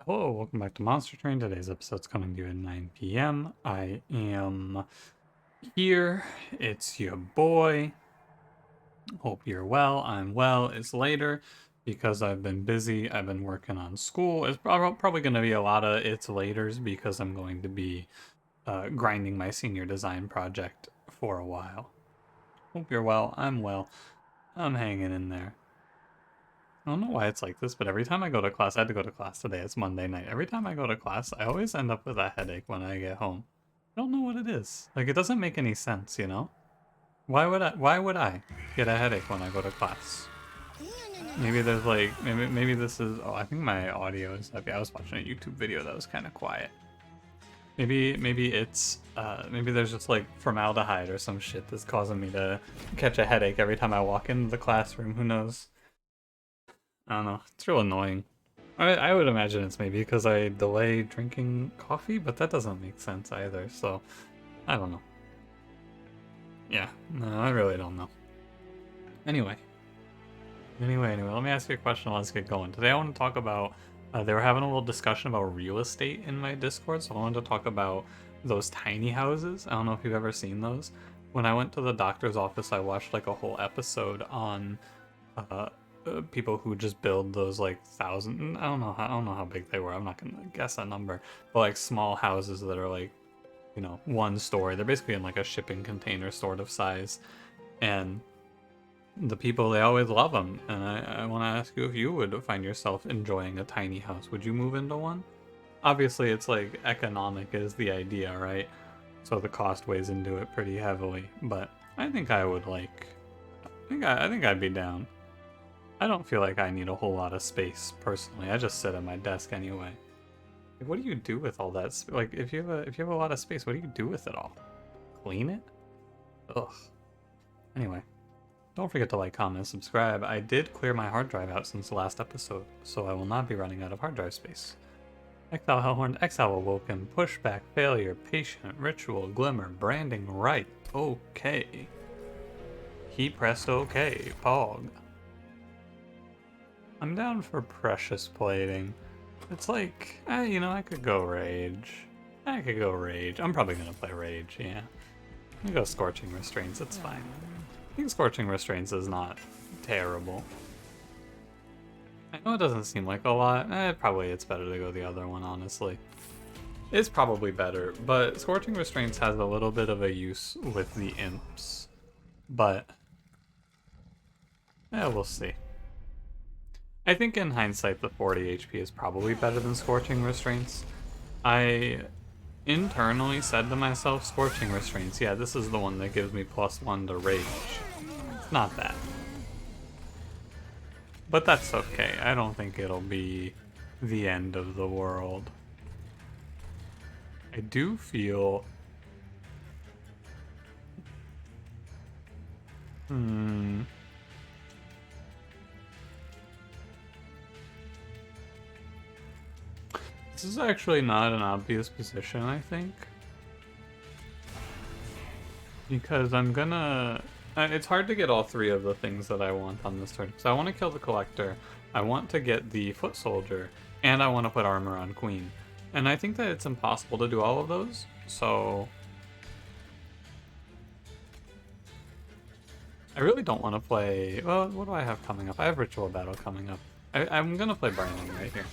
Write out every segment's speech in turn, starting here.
Hello, welcome back to Monster Train. Today's episode's coming to you at 9 p.m. I am here. It's your boy. Hope you're well. I'm well. It's later because I've been busy. I've been working on school. It's probably going to be a lot of it's laters because I'm going to be grinding my senior design project for a while. Hope you're well. I'm well. I'm hanging in there. I don't know why it's like this, but every time I go to class, I had to go to class today. It's Monday night. Every time I go to class, I always end up with a headache when I get home. I don't know what it is. Like, it doesn't make any sense, you know? Why would I get a headache when I go to class? Maybe there's like, maybe this is, oh, I think my audio is heavy. I was watching a YouTube video that was kind of quiet. Maybe it's, maybe there's just like formaldehyde or some shit that's causing me to catch a headache every time I walk into the classroom. Who knows? I don't know. It's real annoying. I would imagine it's maybe because I delay drinking coffee, but that doesn't make sense either, so I don't know. Yeah, no, I really don't know. Anyway, let me ask you a question. Let's get going. Today I want to talk about, they were having a little discussion about real estate in my Discord, so I wanted to talk about those tiny houses. I don't know if you've ever seen those. When I went to the doctor's office, I watched like a whole episode on people who just build those like thousand, I don't know how big they were. I'm not gonna guess a number, but like small houses that are like, you know, one story. They're basically in like a shipping container sort of size, and the people, they always love them. And I want to ask you if you would find yourself enjoying a tiny house. Would you move into one? Obviously, it's like economic is the idea, right? So the cost weighs into it pretty heavily. But I think I would like. I think I'd be down. I don't feel like I need a whole lot of space personally. I just sit at my desk anyway. Like, what do you do with all that? Like, if you have a lot of space, what do you do with it all? Clean it? Ugh. Anyway, don't forget to like, comment, and subscribe. I did clear my hard drive out since the last episode, so I will not be running out of hard drive space. Exile Hellhorned, Exile Awoken, Pushback, Failure, Patient, Ritual, Glimmer, Branding, Right, Okay. He pressed OK, Pog. I'm down for precious plating. It's like, you know, I could go rage. I'm probably gonna play rage, yeah. I'm gonna go scorching restraints, it's fine. I think scorching restraints is not terrible. I know it doesn't seem like a lot. Probably it's better to go the other one, honestly. It's probably better, but scorching restraints has a little bit of a use with the imps. But, yeah, we'll see. I think in hindsight, the 40 HP is probably better than Scorching Restraints. I internally said to myself, Scorching Restraints, yeah, this is the one that gives me +1 to Rage. It's not that. But that's okay. I don't think it'll be the end of the world. I do feel... This is actually not an obvious position, I think. Because I'm gonna... It's hard to get all three of the things that I want on this turn. So I want to kill the Collector, I want to get the Foot Soldier, and I want to put armor on Queen. And I think that it's impossible to do all of those, so... I really don't want to play... Well, what do I have coming up? I have Ritual Battle coming up. I'm gonna play Branding right here.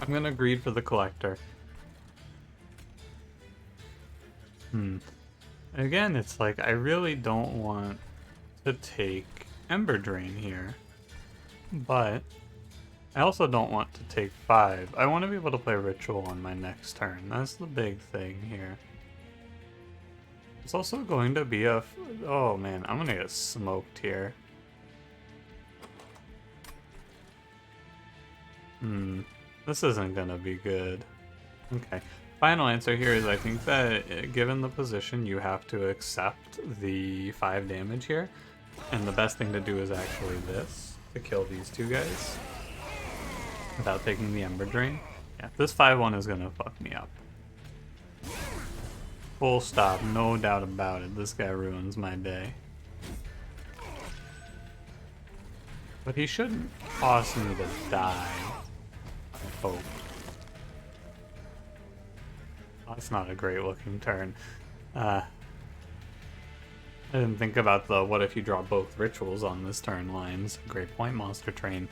I'm gonna greed for the Collector. Again, it's like, I really don't want to take Ember Drain here. But I also don't want to take 5. I want to be able to play Ritual on my next turn. That's the big thing here. It's also going to be a... Oh man, I'm gonna get smoked here. This isn't gonna be good. Okay. Final answer here is I think that given the position, you have to accept the 5 damage here. And the best thing to do is actually this, to kill these two guys. Without taking the Ember Drain. Yeah, this 5-1 is gonna fuck me up. Full stop, no doubt about it. This guy ruins my day. But he shouldn't cause me to die. Oh. That's not a great looking turn. I didn't think about the what if you draw both rituals on this turn lines. Great point, Monster Train.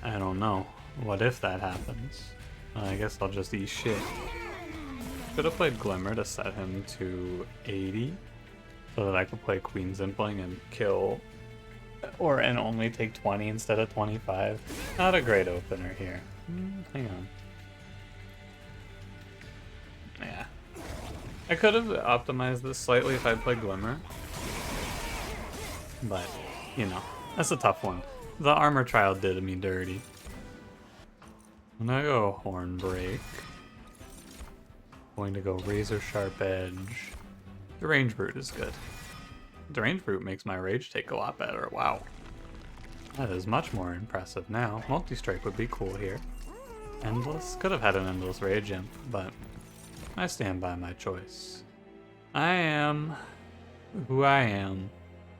I don't know. What if that happens? I guess I'll just eat shit. Could have played Glimmer to set him to 80 so that I could play Queen Zimpling and kill and only take 20 instead of 25. Not a great opener here. Hang on. Yeah. I could have optimized this slightly if I played Glimmer. But, you know, that's a tough one. The Armor Child did me dirty. I'm gonna go Hornbreak. Going to go Razor Sharp Edge. Deranged Brute is good. Deranged Brute makes my Rage take a lot better. Wow. That is much more impressive now. Multi-Strike would be cool here. Endless? Could have had an Endless Rage Imp, but I stand by my choice. I am who I am,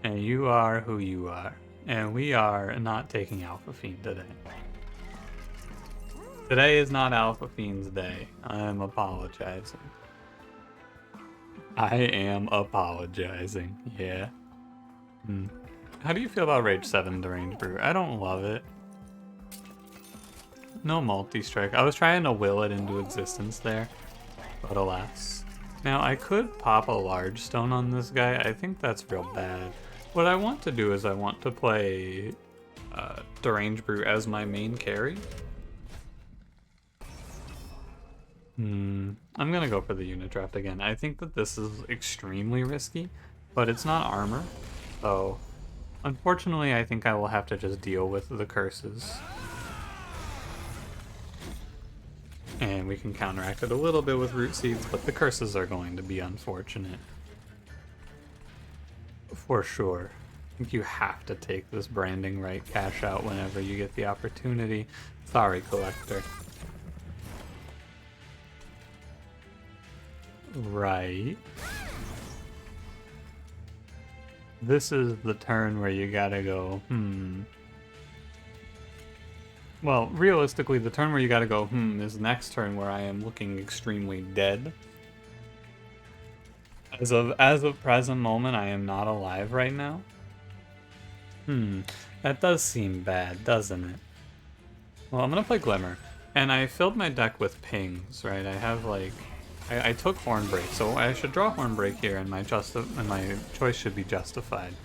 and you are who you are. And we are not taking Alpha Fiend today. Today is not Alpha Fiend's day. I am apologizing. I am apologizing, yeah. How do you feel about Rage 7 Deranged Brute? I don't love it. No multi-strike. I was trying to will it into existence there, but alas. Now, I could pop a large stone on this guy. I think that's real bad. What I want to do is I want to play Deranged Brute as my main carry. I'm gonna go for the unit draft again. I think that this is extremely risky, but it's not armor, so unfortunately I think I will have to just deal with the curses. And we can counteract it a little bit with Root Seeds, but the curses are going to be unfortunate. For sure. I think you have to take this Branding Right cash out whenever you get the opportunity. Sorry, Collector. Right. This is the turn where you gotta go, Well, realistically, the turn where you gotta go, is next turn where I am looking extremely dead. As of present moment, I am not alive right now. That does seem bad, doesn't it? Well, I'm gonna play Glimmer. And I filled my deck with pings, right? I have like... I took Hornbreak, so I should draw Hornbreak here, and my choice should be justified.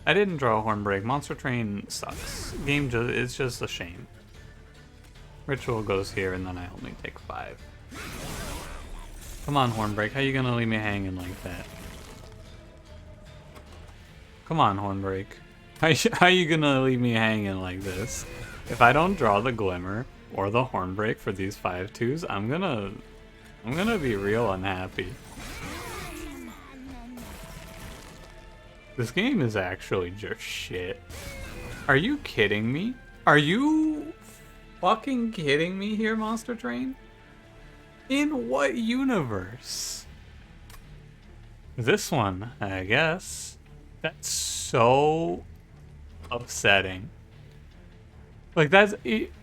I didn't draw Hornbreak. Monster Train sucks. It's just a shame. Ritual goes here, and then I only take 5. Come on, Hornbreak. How you gonna leave me hanging like that? Come on, Hornbreak. How you gonna leave me hanging like this? If I don't draw the Glimmer or the Hornbreak for these 5/2s, I'm gonna be real unhappy. This game is actually just shit. Are you kidding me? Are you fucking kidding me here, Monster Train? In what universe? This one, I guess. That's so upsetting. Like, that's...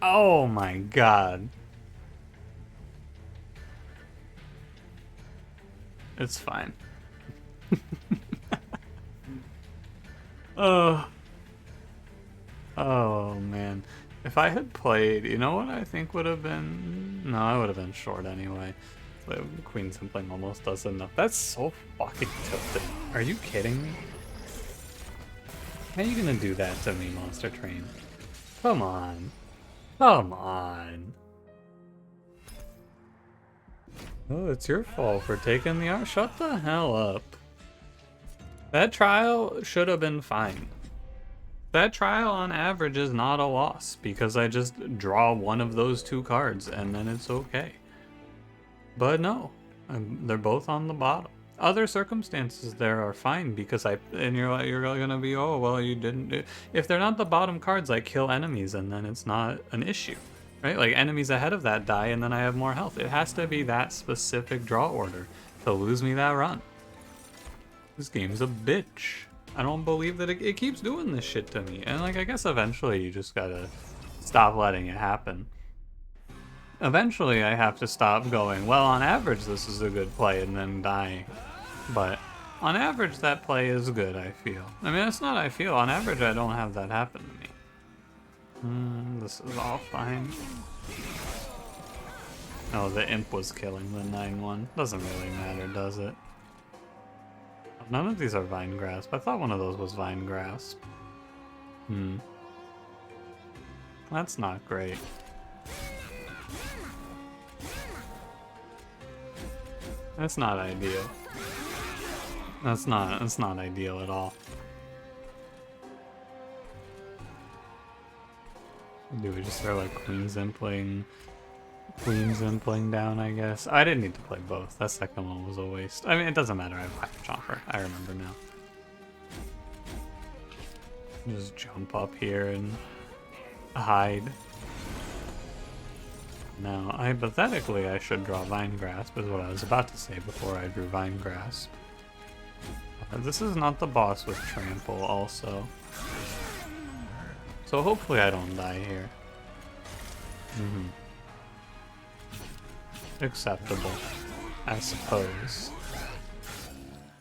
Oh my god. It's fine. Oh man. If I had played, you know what I think would have been... No, I would have been short anyway. Queen Zimpling almost does enough. That's so fucking tilted. Are you kidding me? How are you gonna do that to me, Monster Train? Come on. Come on. Oh, it's your fault for taking the art. Shut the hell up. That trial should have been fine. That trial on average is not a loss because I just draw one of those 2 cards and then it's okay. But no, they're both on the bottom. Other circumstances there are fine because you're gonna be, oh well, you didn't. If they're not the bottom cards, I kill enemies and then it's not an issue. Right? Like, enemies ahead of that die, and then I have more health. It has to be that specific draw order to lose me that run. This game's a bitch. I don't believe that it keeps doing this shit to me. And, like, I guess eventually you just gotta stop letting it happen. Eventually I have to stop going, well, on average this is a good play, and then dying. But on average that play is good, I feel. I mean, it's not I feel, on average I don't have that happen to me. This is all fine. Oh, the imp was killing the 9-1. Doesn't really matter, does it? None of these are Vine Grasp. I thought one of those was Vine Grasp. That's not great. That's not ideal. That's not ideal at all. Do we just throw like Queen's Impling down, I guess? I didn't need to play both. That second one was a waste. I mean, it doesn't matter. I have Fire Chomper. I remember now. Just jump up here and hide. Now, hypothetically, I should draw Vine Grasp, is what I was about to say before I drew Vine Grasp. This is not the boss with Trample, also. So hopefully I don't die here. Acceptable, I suppose.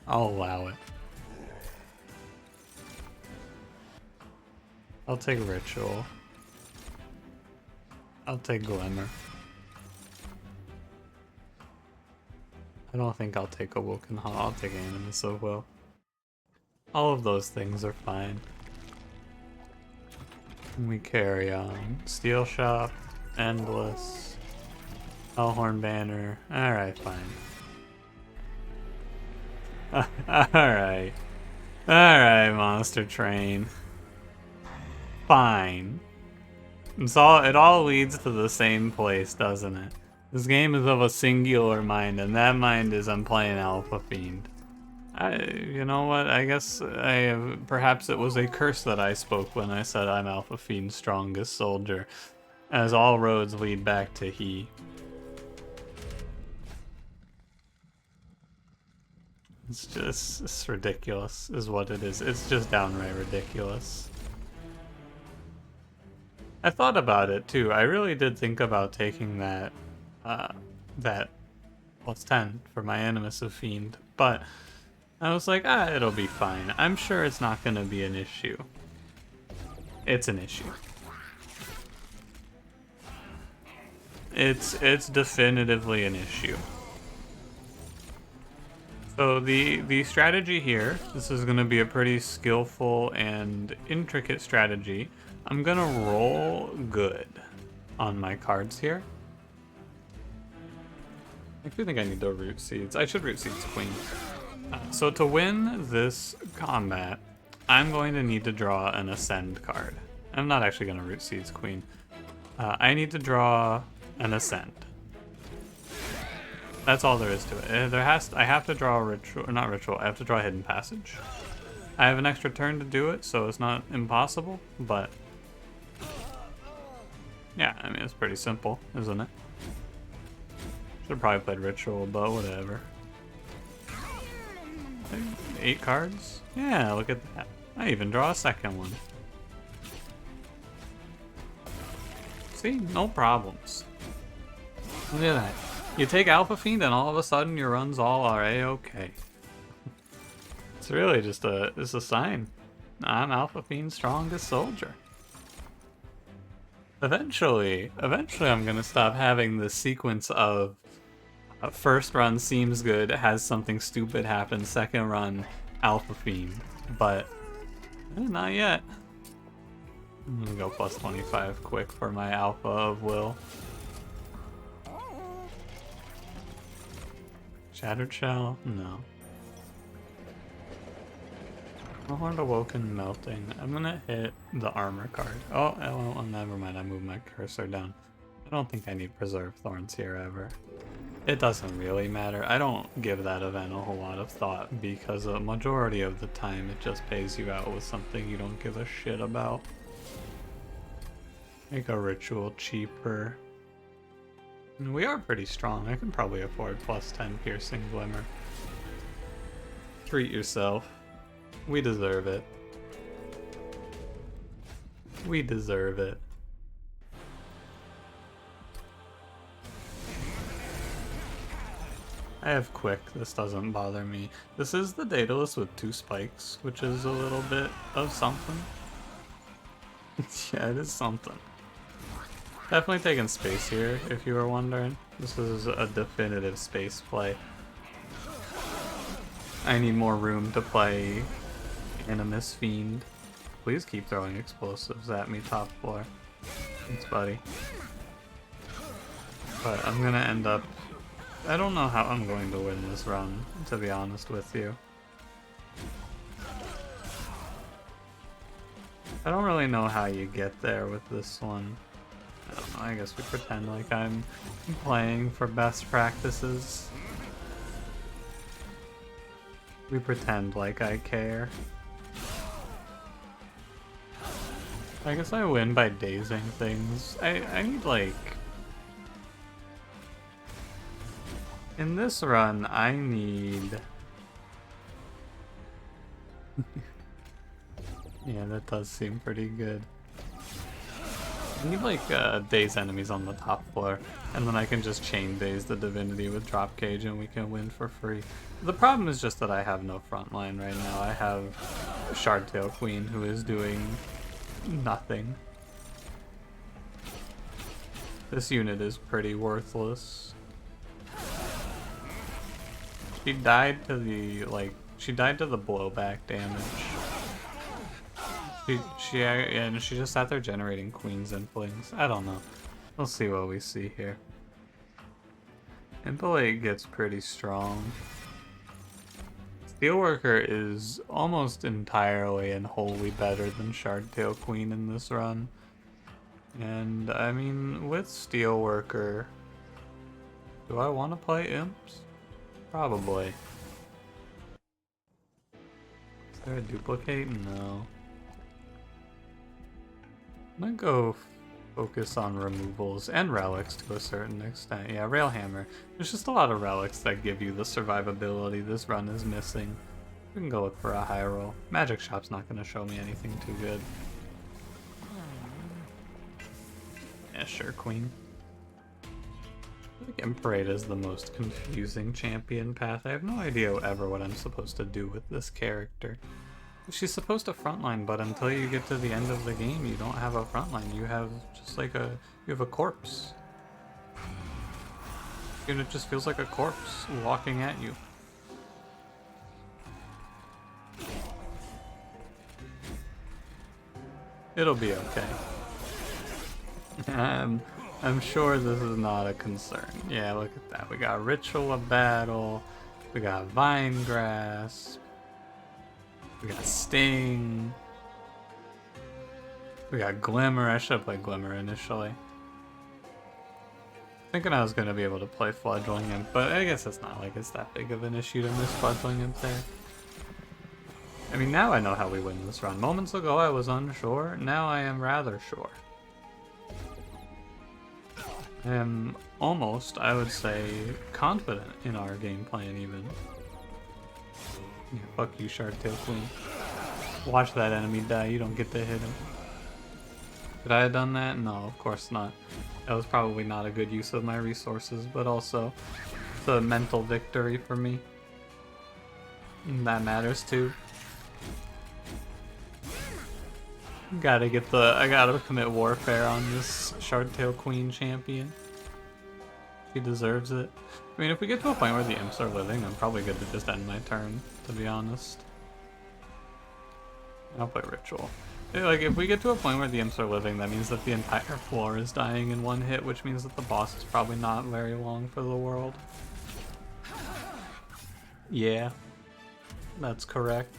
I'll allow it. I'll take Ritual. I'll take Glimmer. I don't think I'll take Awoken. I'll take Animus of Will. All of those things are fine. We carry on. Steel Shop, Endless, Hellhorned Banner. Alright, fine. Alright. Alright, Monster Train. Fine. It all leads to the same place, doesn't it? This game is of a singular mind, and that mind is I'm playing Alpha Fiend. You know what? I guess perhaps it was a curse that I spoke when I said I'm Alpha Fiend's strongest soldier, as all roads lead back to he. It's ridiculous, is what it is. It's just downright ridiculous. I thought about it too. I really did think about taking that plus 10 for my Animus of Fiend, but I was like, it'll be fine. I'm sure it's not going to be an issue. It's an issue. It's definitively an issue. So the strategy here, this is going to be a pretty skillful and intricate strategy. I'm going to roll good on my cards here. I actually think I need to Root Seeds. I should Root Seeds Queen. So to win this combat, I'm going to need to draw an Ascend card. I'm not actually going to Root Seeds Queen. I need to draw an Ascend. That's all there is to it. I have to draw a Ritual, or not Ritual, I have to draw a Hidden Passage. I have an extra turn to do it, so it's not impossible, but yeah, I mean, it's pretty simple, isn't it? Should've probably played Ritual, but whatever. 8 cards? Yeah, look at that. I even draw a second one. See? No problems. Look at that. You take Alpha Fiend and all of a sudden your runs all are A-okay. It's really just it's a sign. I'm Alpha Fiend's strongest soldier. Eventually I'm gonna stop having this sequence of first run seems good, has something stupid happen, second run Alpha Fiend, but not yet. I'm gonna go plus 25 quick for my Alpha of Will. Shattered Shell? No. Hellhorned, Awoken, Melting. I'm gonna hit the armor card. Oh, well, never mind. I moved my cursor down. I don't think I need Preserve Thorns here ever. It doesn't really matter. I don't give that event a whole lot of thought because a majority of the time it just pays you out with something you don't give a shit about. Make a Ritual cheaper. And we are pretty strong. I can probably afford plus 10 Piercing Glimmer. Treat yourself. We deserve it. We deserve it. I have quick, this doesn't bother me. This is the Daedalus with 2 spikes, which is a little bit of something. Yeah, it is something. Definitely taking space here, if you were wondering. This is a definitive space play. I need more room to play Animus Fiend. Please keep throwing explosives at me, top floor. Thanks, buddy. But I'm gonna end up... I don't know how I'm going to win this run, to be honest with you. I don't really know how you get there with this one. I don't know, I guess we pretend like I'm playing for best practices. We pretend like I care. I guess I win by dazing things. I need like... In this run, I need... Yeah, that does seem pretty good. I need like daze enemies on the top floor, and then I can just chain daze the Divinity with drop cage and we can win for free. The problem is just that I have no front line right now. I have Shardtail Queen who is doing nothing. This unit is pretty worthless. She died to the, she died to the blowback damage. She just sat there generating queens and flings. I don't know. We'll see what we see here. Impelate gets pretty strong. Steelworker is almost entirely and wholly better than Shardtail Queen in this run. And I mean, with Steelworker, do I want to play Imps? Probably. Is there a duplicate? No. I'm gonna go focus on removals and relics to a certain extent. Yeah, Railhammer. There's just a lot of relics that give you the survivability this run is missing. We can go look for a high roll. Magic Shop's not gonna show me anything too good. Yeah, sure, Queen. I think Imperate is the most confusing champion path. I have no idea ever what I'm supposed to do with this character. She's supposed to frontline, but until you get to the end of the game, you don't have a frontline. You have just like you have a corpse. And it just feels like a corpse walking at you. It'll be okay. I'm sure this is not a concern. Yeah, look at that. We got Ritual of Battle. We got Vine Grasp. We got Sting. We got Glimmer. I should have played Glimmer initially. Thinking I was going to be able to play Fledgling Imp, but I guess it's not like it's that big of an issue to miss Fledgling Imp there. I mean, now I know how we win this run. Moments ago I was unsure. Now I am rather sure. I am almost, I would say, confident in our game plan even. Yeah, fuck you, Shardtail Queen. Watch that enemy die, you don't get to hit him. Could I have done that? No, of course not. That was probably not a good use of my resources, but also it's a mental victory for me. And that matters too. I gotta commit warfare on this Shardtail Queen champion. She deserves it. I mean, if we get to a point where the imps are living, I'm probably good to just end my turn, to be honest. I'll play Ritual. Like, if we get to a point where the imps are living, that means that the entire floor is dying in one hit, which means that the boss is probably not very long for the world. Yeah, that's correct.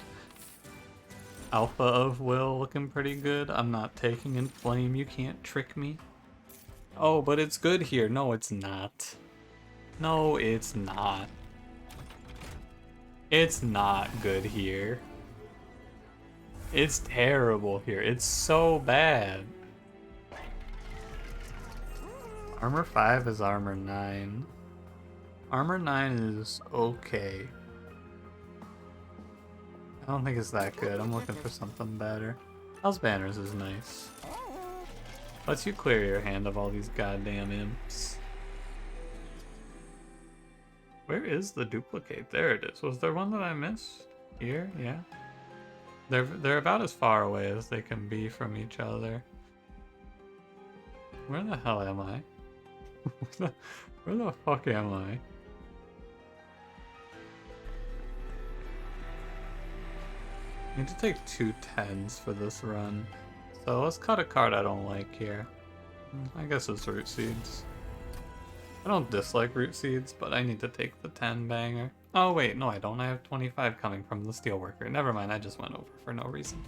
Alpha of Will looking pretty good. I'm not taking Inflame, you can't trick me. Oh, but it's good here. No, it's not. No, it's not. It's not good here. It's terrible here. It's so bad. Armor 5 is armor 9. Armor 9 is okay. I don't think it's that good. I'm looking for something better. Hell's Banners is nice. Lets you clear your hand of all these goddamn imps. Where is the duplicate? There it is. Was there one that I missed? Here? Yeah. They're about as far away as they can be from each other. Where the hell am I? Where the fuck am I? I need to take 2 10s for this run. So let's cut a card I don't like here. I guess it's Root Seeds. I don't dislike Root Seeds, but I need to take the 10 banger. Oh wait, no I don't. I have 25 coming from the Steelworker. Never mind, I just went over for no reason.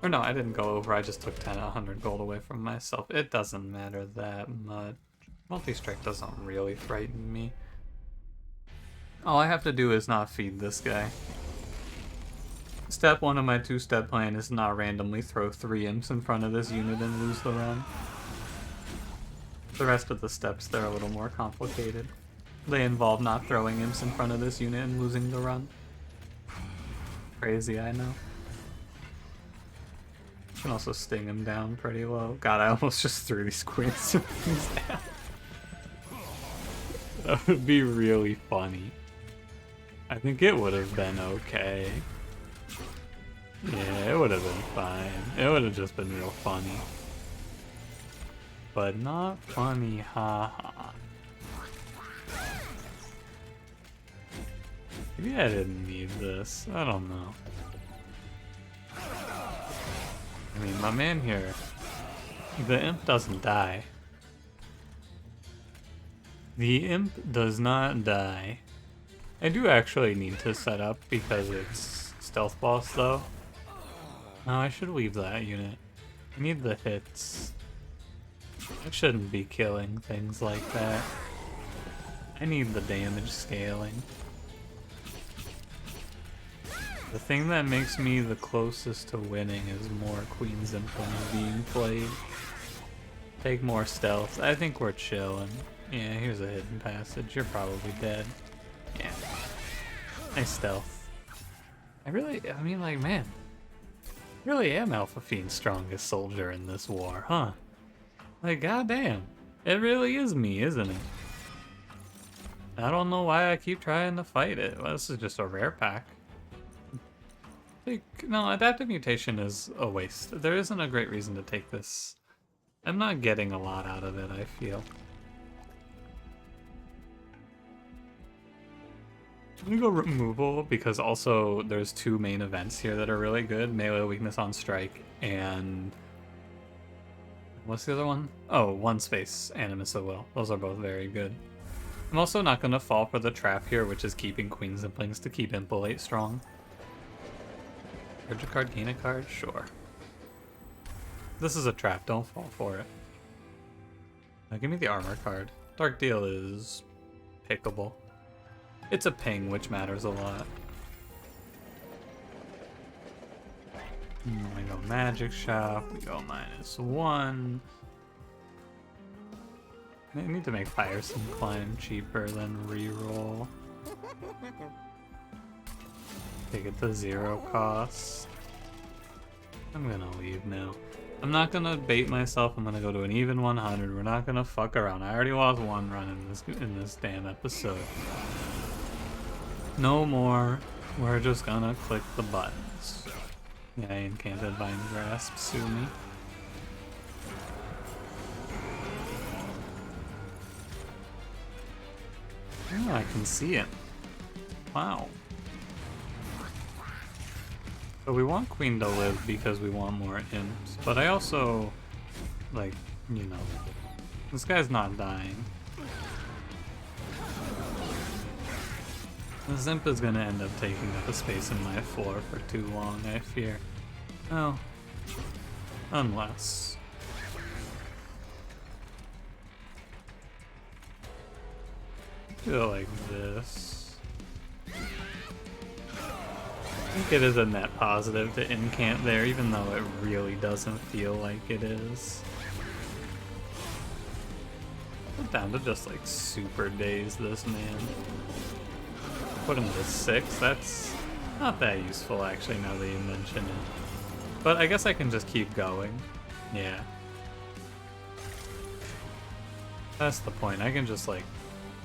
Or no, I didn't go over, I just took 100 gold away from myself. It doesn't matter that much. Multi-strike doesn't really frighten me. All I have to do is not feed this guy. Step 1 of my 2-step plan is not randomly throw 3 imps in front of this unit and lose the run. The rest of the steps, they're a little more complicated. They involve not throwing imps in front of this unit and losing the run. Crazy, I know. You can also sting him down pretty low. God, I almost just threw these queens down. That would be really funny. I think it would have been okay. Yeah, it would have been fine. It would have just been real funny. But not funny, haha. Maybe I didn't need this. I don't know. I mean, my man here, the imp doesn't die. The imp does not die. I do actually need to set up because it's stealth boss though. No, I should leave that unit. I need the hits. I shouldn't be killing things like that. I need the damage scaling. The thing that makes me the closest to winning is more Queen's Implants being played. Take more stealth. I think we're chilling. Yeah, here's a hidden passage. You're probably dead. Yeah. Nice stealth. I mean, like, man. I really am Alpha Fiend's strongest soldier in this war, huh? Like, goddamn. It really is me, isn't it? I don't know why I keep trying to fight it. Well, this is just a rare pack. Like, no, Adaptive Mutation is a waste. There isn't a great reason to take this. I'm not getting a lot out of it, I feel. I'm gonna go removal because also there's 2 main events here that are really good. Melee Weakness on Strike and... what's the other one? Oh, One Space Animus of Will. Those are both very good. I'm also not gonna fall for the trap here, which is keeping Queen's Implings to keep Impolate strong. Charge a card, gain a card? Sure. This is a trap, don't fall for it. Now give me the armor card. Dark Deal is pickable. It's a ping, which matters a lot. We go Magic Shop, we go -1. I need to make Firesome Climb cheaper than reroll. Take it to 0 cost. I'm gonna leave now. I'm not gonna bait myself. I'm gonna go to an even 100. We're not gonna fuck around. I already lost 1 run in this damn episode. No more. We're just gonna click the buttons. Yeah, Enchanted Vine Grasp, sue me. Oh, I can see it. Wow. So we want Queen to live because we want more imps, but I also, like, you know, this guy's not dying. This imp is gonna end up taking up a space in my floor for too long, I fear. Oh. Unless... do it like this. I think it is a net positive to incant there, even though it really doesn't feel like it is. Put down to just like super daze this man. Put him to 6, that's not that useful actually now that you mention it. But I guess I can just keep going. Yeah. That's the point, I can just like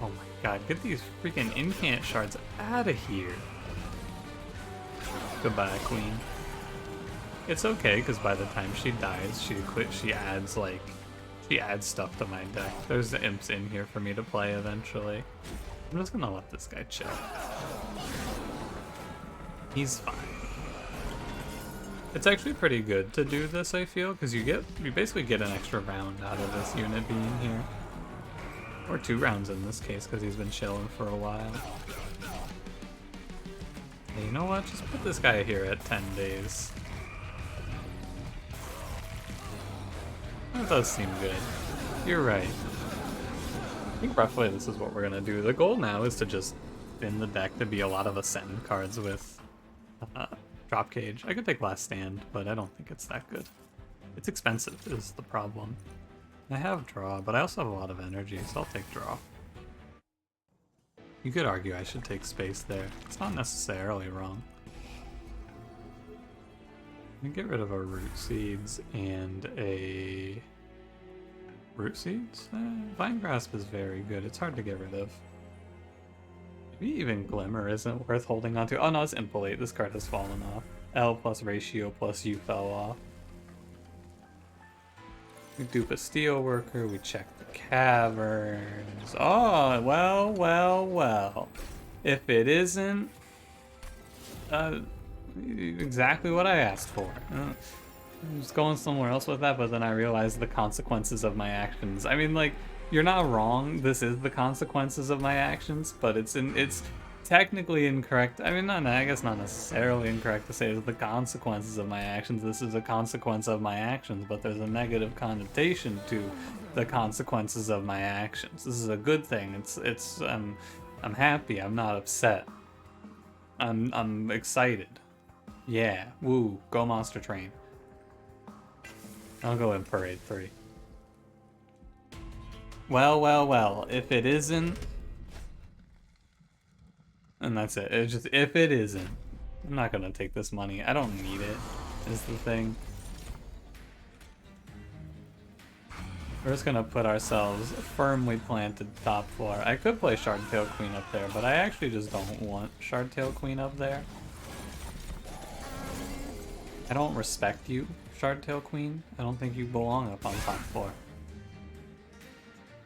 Oh my god, get these freaking incant shards out of here. Goodbye, queen. It's okay, because by the time she dies, she adds, like, she adds stuff to my deck. There's the imps in here for me to play eventually. I'm just gonna let this guy chill. He's fine. It's actually pretty good to do this, I feel, because you basically get an extra round out of this unit being here. Or 2 rounds in this case, because he's been chilling for a while. Hey, you know what? Just put this guy here at 10 days. That does seem good. You're right. I think roughly this is what we're gonna do. The goal now is to just spin the deck to be a lot of Ascend cards with Drop Cage. I could take Last Stand, but I don't think it's that good. It's expensive is the problem. I have Draw, but I also have a lot of energy, so I'll take Draw. You could argue I should take Space there. It's not necessarily wrong. I'm gonna get rid of our Root Seeds and a... Root Seeds? Vine Grasp is very good. It's hard to get rid of. Maybe even Glimmer isn't worth holding on to. Oh no, it's Impolate. This card has fallen off. L plus Ratio plus U fell off. We dupe a Steelworker. We check the Caverns. Oh, well, well, well. If it isn't... exactly what I asked for. I was going somewhere else with that, but then I realized the consequences of my actions. I mean, like, you're not wrong. This is the consequences of my actions, but it's technically incorrect. I mean, I guess not necessarily incorrect to say it's the consequences of my actions. This is a consequence of my actions, but there's a negative connotation to the consequences of my actions. This is a good thing. I'm happy. I'm not upset. I'm excited. Yeah, woo, go Monster Train. I'll go in Parade 3. Well, well, well, if it isn't... And that's it. It's just, if it isn't, I'm not gonna take this money. I don't need it, is the thing. We're just gonna put ourselves firmly planted top floor. I could play Shardtail Queen up there, but I actually just don't want Shardtail Queen up there. I don't respect you, Shardtail Queen. I don't think you belong up on top floor.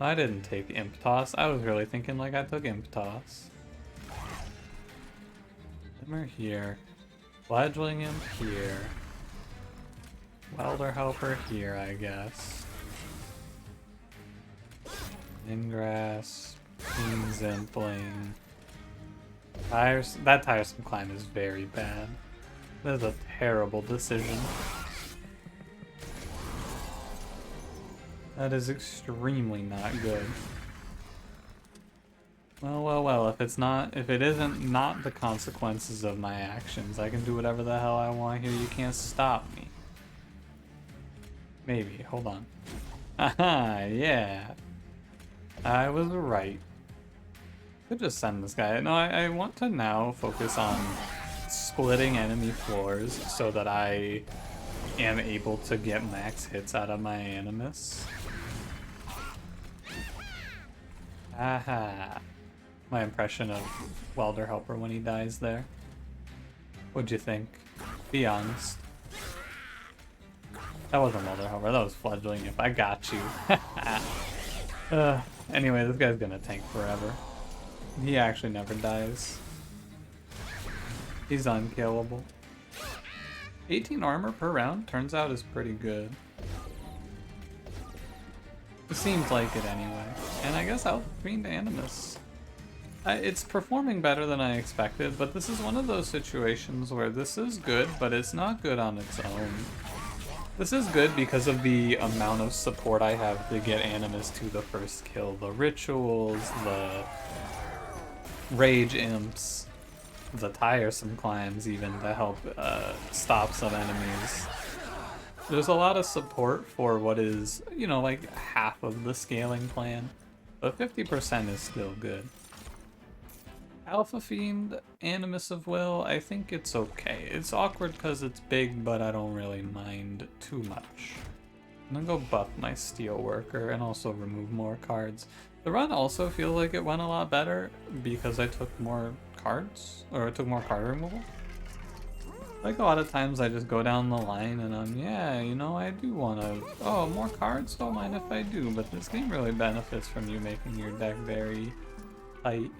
I didn't take Imp Toss. I was really thinking like I took Imp Toss. Simmer here. Fledgling Imp here. Welder Helper here, I guess. Ingrass. Fiend Zimpling. That Tiresome Climb is very bad. That is a terrible decision. That is extremely not good. Well, well, well, if it isn't not the consequences of my actions, I can do whatever the hell I want here. You can't stop me. Maybe, hold on. Haha, yeah. I was right. Could just send this guy. No, I want to now focus on splitting enemy floors so that I am able to get max hits out of my Animus. Aha. My impression of Welder Helper when he dies there. What'd you think? Be honest. That wasn't Welder Helper, that was Fledgling Imp. I got you. Anyway, this guy's gonna tank forever. He actually never dies. He's unkillable. 18 armor per round turns out is pretty good. It seems like it anyway. And I guess I'll Fiend Animus. It's performing better than I expected, but this is one of those situations where this is good, but it's not good on its own. This is good because of the amount of support I have to get Animus to the first kill. The rituals, the rage imps, the tiresome climbs even to help stop some enemies. There's a lot of support for what is, you know, like half of the scaling plan, but 50% is still good. Alpha Fiend, Animus of Will, I think it's okay. It's awkward because it's big, but I don't really mind too much. I'm gonna go buff my steel worker and also remove more cards. The run also feels like it went a lot better because I took more cards, or I took more card removal. Like a lot of times I just go down the line and yeah, you know, I do want to, oh, more cards? Don't mind if I do, but this game really benefits from you making your deck very tight.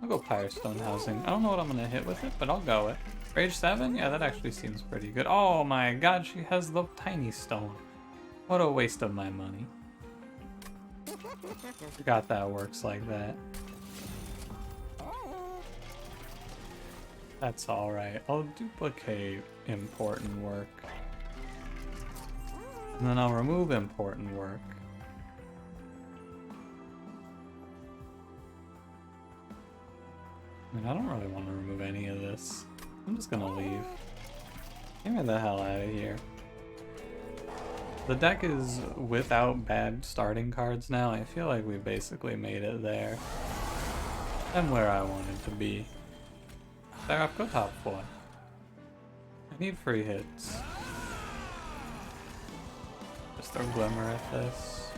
I'll go Firestone Housing. I don't know what I'm going to hit with it, but I'll go it. Rage 7? Yeah, that actually seems pretty good. Oh my god, she has the tiny stone. What a waste of my money. Forgot that works like that. That's alright. I'll duplicate important work. And then I'll remove important work. I mean, I don't really want to remove any of this. I'm just gonna leave. Get me the hell out of here. The deck is without bad starting cards now. I feel like we basically made it there. I'm where I wanted to be. Seraph, go top 4. I need free hits. Just throw Glimmer at this.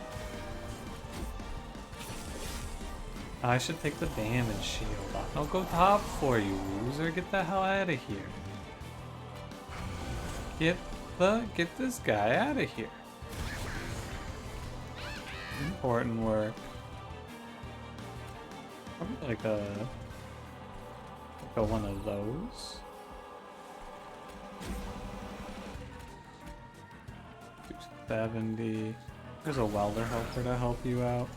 I should take the damage shield off. No, go top 4, you loser. Get the hell out of here. Get this guy out of here. Important work. Probably like a one of those. 270. There's a welder helper to help you out.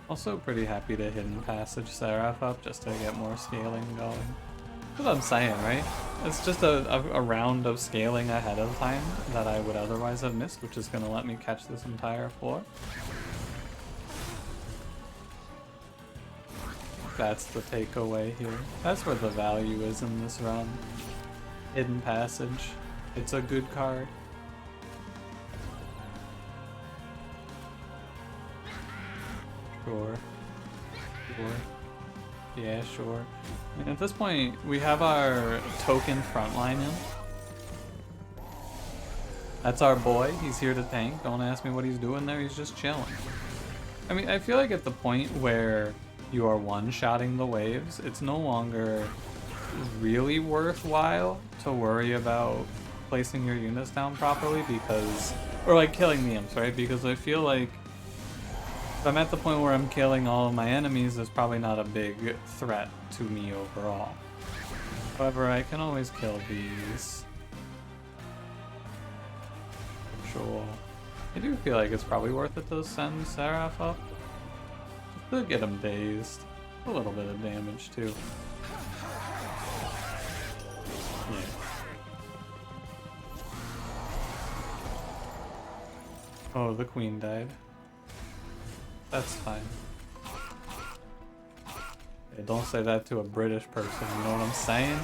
Also pretty happy to Hidden Passage Seraph up just to get more scaling going. That's what I'm saying, right? It's just a round of scaling ahead of time that I would otherwise have missed, which is going to let me catch this entire floor. That's the takeaway here. That's where the value is in this run. Hidden Passage. It's a good card. Sure. Yeah, sure. I mean, at this point, we have our token frontline in. That's our boy. He's here to tank. Don't ask me what he's doing there. He's just chilling. I mean, I feel like at the point where you are one-shotting the waves, it's no longer really worthwhile to worry about placing your units down properly because, or like killing the imps, right? Because I feel like if I'm at the point where I'm killing all of my enemies, there's probably not a big threat to me overall. However, I can always kill these. Sure. I do feel like it's probably worth it to send Seraph up. To get him dazed. A little bit of damage too. Yeah. Oh, the queen died. That's fine. Yeah, don't say that to a British person, you know what I'm saying?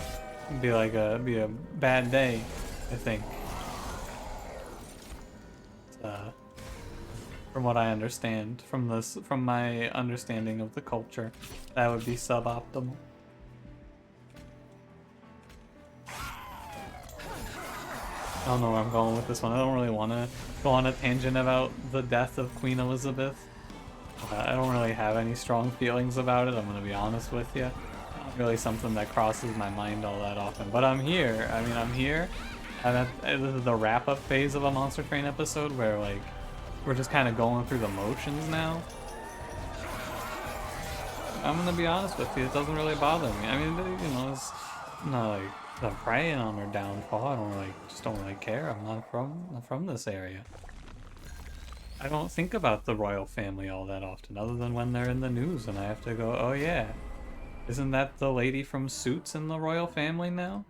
It'd be a bad day, I think. From what I understand, from my understanding of the culture, that would be suboptimal. I don't know where I'm going with this one. I don't really want to go on a tangent about the death of Queen Elizabeth. I don't really have any strong feelings about it, I'm going to be honest with you. Not really something that crosses my mind all that often. But I'm here. I mean, I'm here. And this is the wrap-up phase of a Monster Train episode where, like, we're just kind of going through the motions now. I'm going to be honest with you, it doesn't really bother me. I mean, you know, it's not like I'm praying on her downfall. I don't really care. I'm not from this area. I don't think about the royal family all that often, other than when they're in the news and I have to go, oh yeah, isn't that the lady from Suits in the royal family now?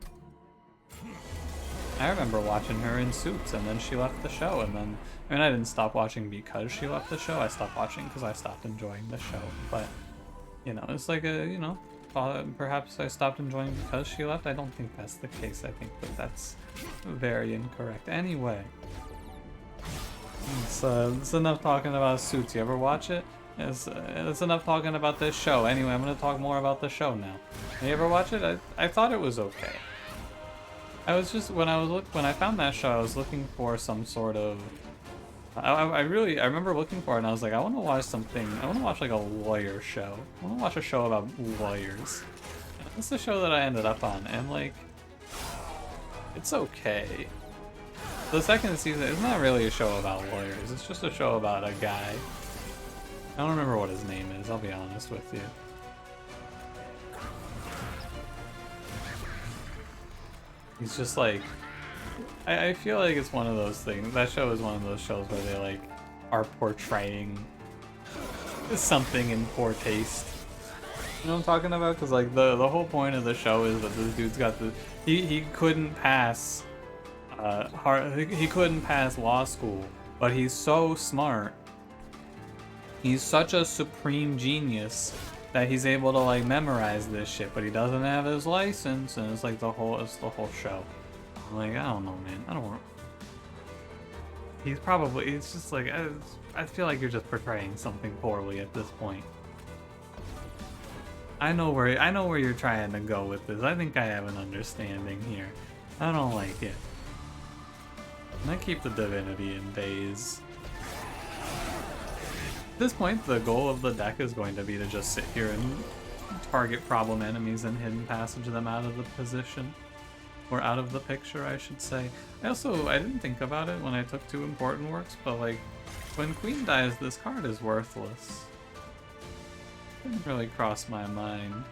I remember watching her in Suits and then she left the show, and then, I mean, I didn't stop watching because she left the show, I stopped watching because I stopped enjoying the show, but, you know, it's like a, you know, perhaps I stopped enjoying because she left. I don't think that's the case. I think that that's very incorrect. Anyway. It's enough talking about Suits. You ever watch it? It's enough talking about this show. Anyway, I'm going to talk more about the show now. You ever watch it? I thought it was okay. I was just when I found that show, I was looking for some sort of. I remember looking for it, and I was like, I want to watch something. I want to watch like a lawyer show. I want to watch a show about lawyers. And that's the show that I ended up on, and like, it's okay. The second season is not really a show about lawyers. It's just a show about a guy. I don't remember what his name is. I'll be honest with you. He's just like, I feel like it's one of those things. That show is one of those shows where they like are portraying something in poor taste. You know what I'm talking about? Because like the whole point of the show is that this dude's got the he couldn't pass he couldn't pass law school, but he's so smart. He's such a supreme genius that he's able to like memorize this shit, but he doesn't have his license, and it's like the whole show. I'm like, I don't know, man. I don't want. He's probably. It's just like I feel like you're just portraying something poorly at this point. I know where you're trying to go with this. I think I have an understanding here. I don't like it. I keep the Divinity in days. At this point, the goal of the deck is going to be to just sit here and target problem enemies and hidden passage them out of the position. Or out of the picture, I should say. I didn't think about it when I took 2 important works, but like, when Queen dies, this card is worthless. Didn't really cross my mind.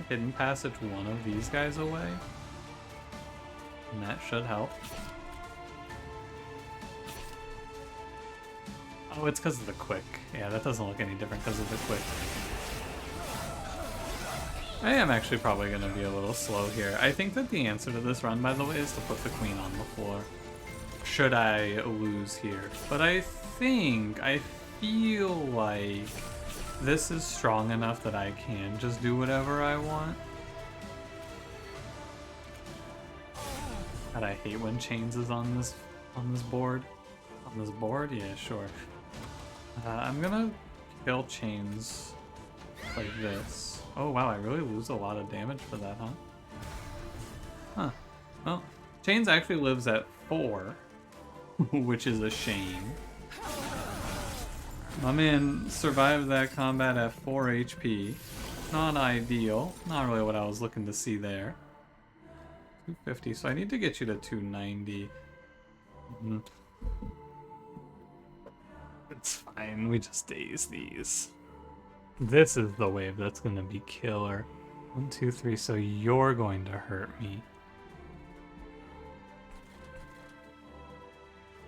Hidden passage one of these guys away. And that should help. Oh, it's because of the quick. Yeah, that doesn't look any different because of the quick. I am actually probably going to be a little slow here. I think that the answer to this run, by the way, is to put the queen on the floor. Should I lose here? But I feel like this is strong enough that I can just do whatever I want. God, I hate when Chains is on this board. On this board? Yeah, sure. I'm gonna kill Chains like this. Oh wow, I really lose a lot of damage for that, huh? Huh. Well, Chains actually lives at 4, which is a shame. My man survived that combat at 4 HP. Not ideal. Not really what I was looking to see there. 250, so I need to get you to 290. It's fine, we just daze these. This is the wave that's gonna be killer. 1, 2, 3, so you're going to hurt me.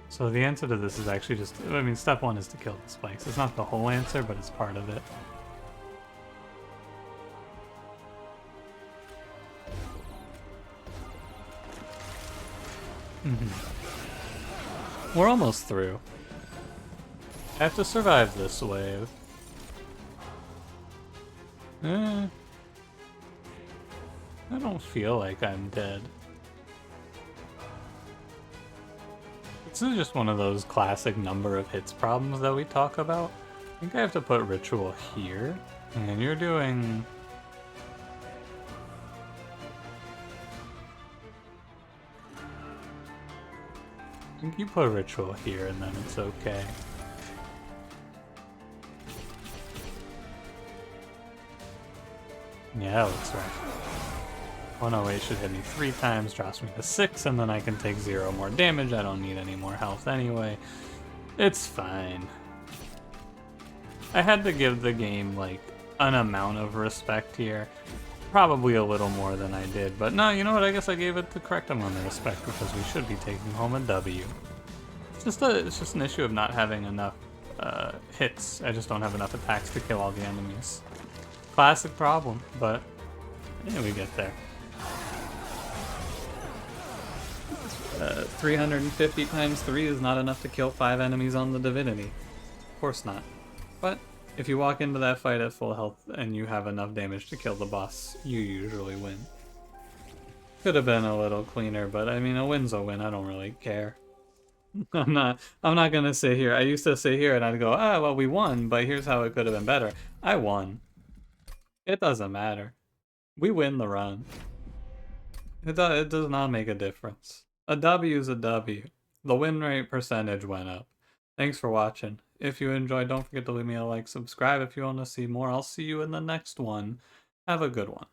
So the answer to this is actually just, I mean, step 1 is to kill the spikes. It's not the whole answer, but it's part of it. We're almost through. I have to survive this wave. I don't feel like I'm dead. This is just one of those classic number of hits problems that we talk about. I think I have to put Ritual here, and you're doing... I think you put Ritual here, and then it's okay. Yeah, that looks right. 108 should hit me 3 times, drops me to 6, and then I can take 0 more damage. I don't need any more health anyway. It's fine. I had to give the game, like, an amount of respect here. Probably a little more than I did, but no, you know what? I guess I gave it the correct amount of respect because we should be taking home a W. It's just an issue of not having enough hits. I just don't have enough attacks to kill all the enemies. Classic problem, but yeah, we get there. 350 times 3 is not enough to kill 5 enemies on the Divinity. Of course not. But if you walk into that fight at full health and you have enough damage to kill the boss, you usually win. Could have been a little cleaner, but I mean, a win's a win. I don't really care. I'm not gonna sit here. I used to sit here and I'd go, ah, well, we won, but here's how it could have been better. I won. It doesn't matter. We win the run. It does not make a difference. A W is a W. The win rate percentage went up. Thanks for watching. If you enjoyed, don't forget to leave me a like, subscribe if you want to see more. I'll see you in the next one. Have a good one.